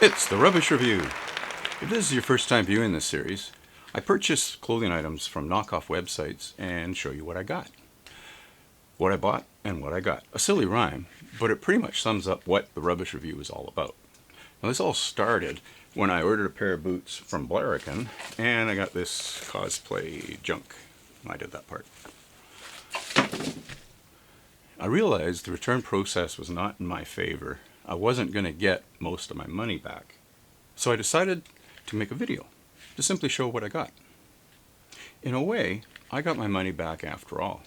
It's the Rubbish Review. If this is your first time viewing this series, I purchase clothing items from knockoff websites and show you what I got. What I bought and what I got. A silly rhyme, but it pretty much sums up what the Rubbish Review is all about. Now this all started when I ordered a pair of boots from Blarican and I got this cosplay junk. I did that part. I realized the return process was not in my favor. I wasn't going to get most of my money back. So I decided to make a video to simply show what I got. In a way, I got my money back after all.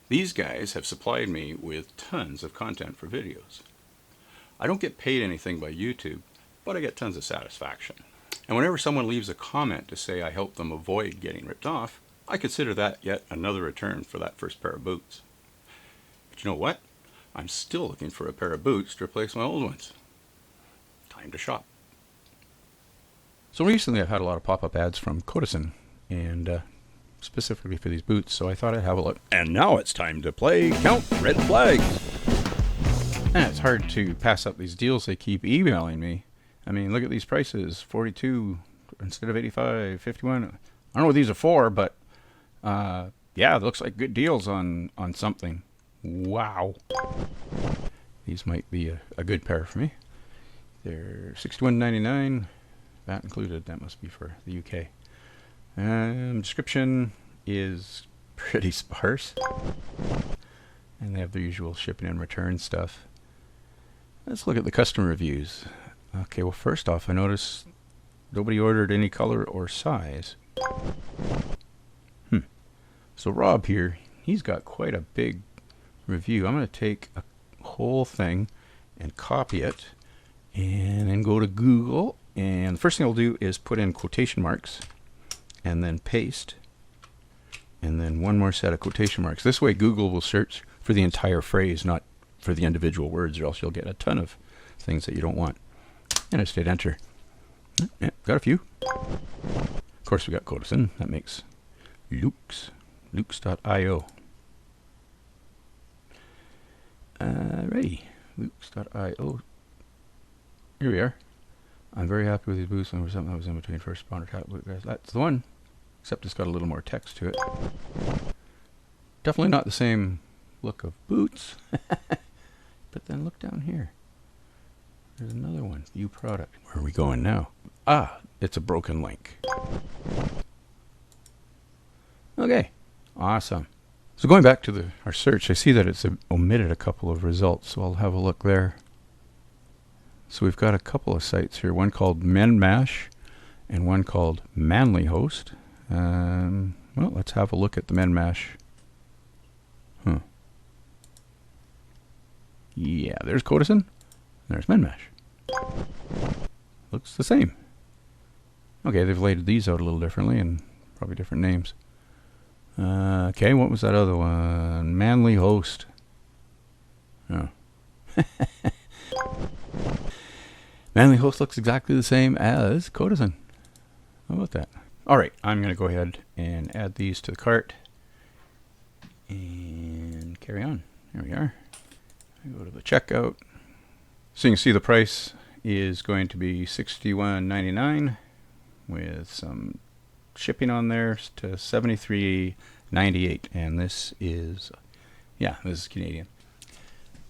These guys have supplied me with tons of content for videos. I don't get paid anything by YouTube, but I get tons of satisfaction. And whenever someone leaves a comment to say I helped them avoid getting ripped off, I consider that yet another return for that first pair of boots. But you know what? I'm still looking for a pair of boots to replace my old ones. Time to shop. So recently I've had a lot of pop-up ads from Cotosen, and specifically for these boots, so I thought I'd have a look. And now it's time to play Count Red Flags. And it's hard to pass up these deals they keep emailing me. I mean, look at these prices, 42 instead of 85, 51. I don't know what these are for, but yeah, it looks like good deals on something. Wow. These might be a good pair for me. They're $61.99. That included. That must be for the UK. Description is pretty sparse. And they have the usual shipping and return stuff. Let's look at the customer reviews. Okay, well first off, I noticed nobody ordered any color or size. So Rob here, he's got quite a big review. I'm going to take a whole thing and copy it and then go to Google, and the first thing I'll do is put in quotation marks and then paste and then one more set of quotation marks. This way Google will search for the entire phrase, not for the individual words, or else you'll get a ton of things that you don't want. And I just hit enter. Yeah, got a few. Of course we got Cotosen. That makes Lukes.io. Ready. Lukes.io. Here we are. I'm very happy with these boots. And something that was in between first responder cat boot guys. That's the one. Except it's got a little more text to it. Definitely not the same look of boots. But then look down here. There's another one. View product. Where are we going now? Ah, it's a broken link. Okay. Awesome. So going back to our search, I see that it's omitted a couple of results, so I'll have a look there. So we've got a couple of sites here, one called Menmash and one called Manlyhost. Well, let's have a look at the Menmash. Yeah, there's Cotosen, there's Menmash. Looks the same. Okay, they've laid these out a little differently and probably different names. Okay, what was that other one? Manlyhost. Oh. Manlyhost looks exactly the same as Cotosen. How about that? Alright, I'm going to go ahead and add these to the cart and carry on. There we are. I go to the checkout. So you can see the price is going to be $61.99 with some shipping on there to $73.98, and this is Canadian.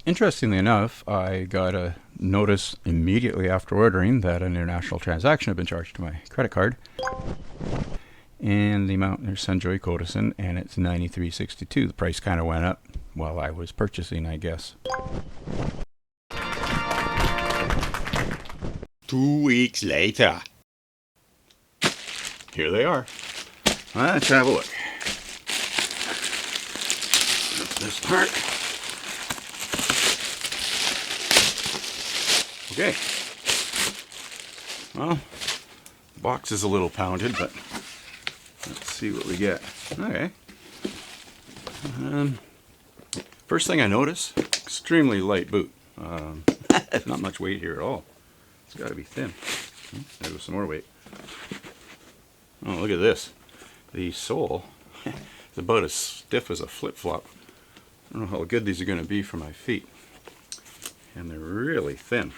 Interestingly enough, I got a notice immediately after ordering that an international transaction had been charged to my credit card, and the amount there's Sunjoy Cotosen, and it's $93.62. The price kind of went up while I was purchasing, I guess. 2 weeks later. Here they are. Let's have a look. This part. Okay. Well, the box is a little pounded, but let's see what we get. Okay. First thing I notice, extremely light boot. Not much weight here at all. It's got to be thin. There goes some more weight. Oh, look at this. The sole is about as stiff as a flip-flop. I don't know how good these are going to be for my feet. And they're really thin.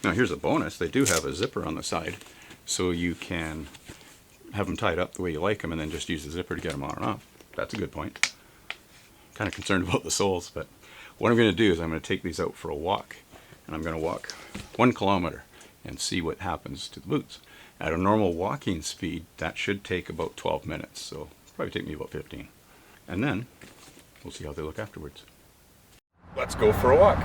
Now here's a bonus. They do have a zipper on the side, so you can have them tied up the way you like them and then just use the zipper to get them on and off. That's a good point. Kind of concerned about the soles, but what I'm going to do is I'm going to take these out for a walk, and I'm going to walk 1 kilometer and see what happens to the boots. At a normal walking speed, that should take about 12 minutes, so probably take me about 15. And then we'll see how they look afterwards. Let's go for a walk.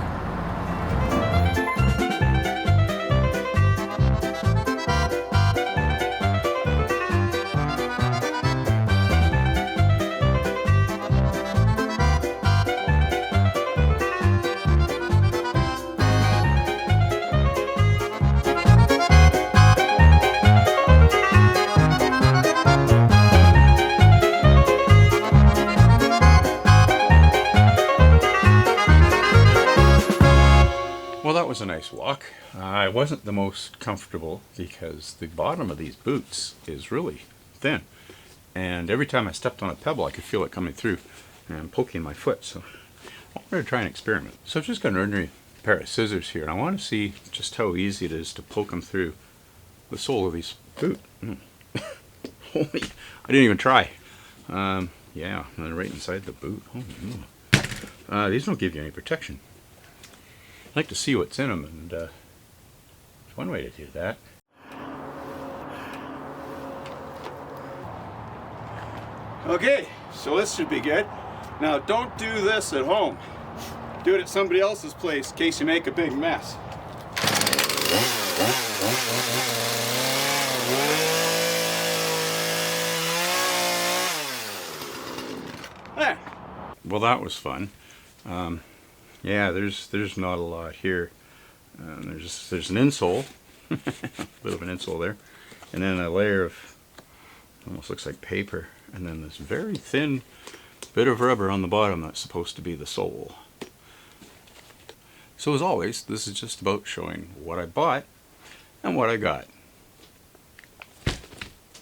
Well, that was a nice walk. I wasn't the most comfortable because the bottom of these boots is really thin. And every time I stepped on a pebble, I could feel it coming through and poking my foot. So I wanted to try an experiment. So I've just got an ordinary pair of scissors here, and I want to see just how easy it is to poke them through the sole of these boots. Holy, I didn't even try. Yeah, and then right inside the boot. Holy no. These don't give you any protection. I'd like to see what's in them, and there's one way to do that. Okay, so this should be good. Now don't do this at home. Do it at somebody else's place in case you make a big mess. There. Well, that was fun. Yeah, there's not a lot here. There's an insole, a bit of an insole there, and then a layer of almost looks like paper, and then this very thin bit of rubber on the bottom that's supposed to be the sole. So as always, this is just about showing what I bought and what I got.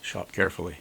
Shop carefully.